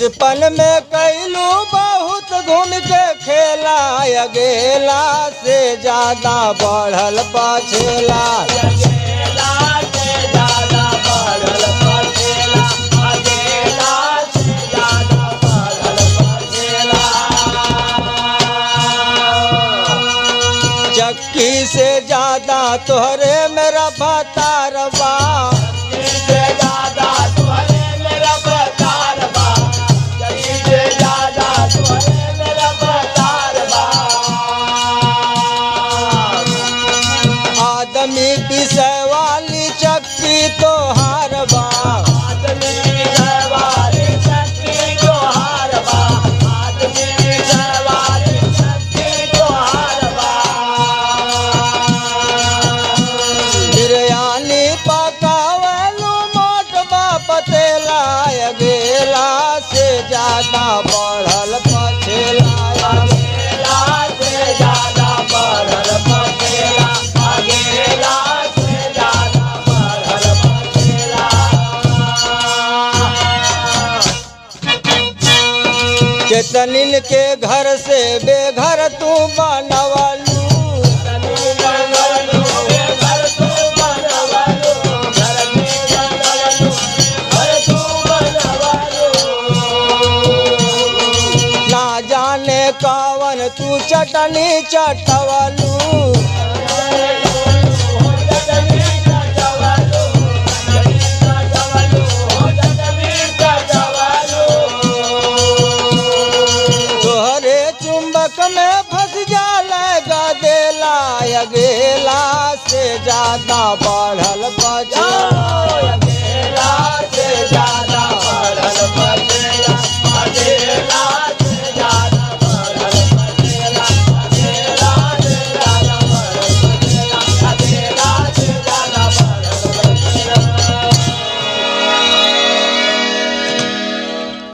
बचपन में कैलू बहुत घूम के खेला, अगेला से ज्यादा बढ़ल पछेला। चक्की से ज्यादा तोहरे मेरा भतारबा, आदमी पीसे वाली चक्की तोहार बा, बिरयानी पकावलू मोट बा पतेला, अगेला से ज्यादा बढ़ल पछेला। केतनिन के घर से बेघर तू बनवलू, ना जाने कवन तू चटनी चटवलू। चुंबक में फंस जाला गदेला, अगेला से ज्यादा बढ़ल पछेला।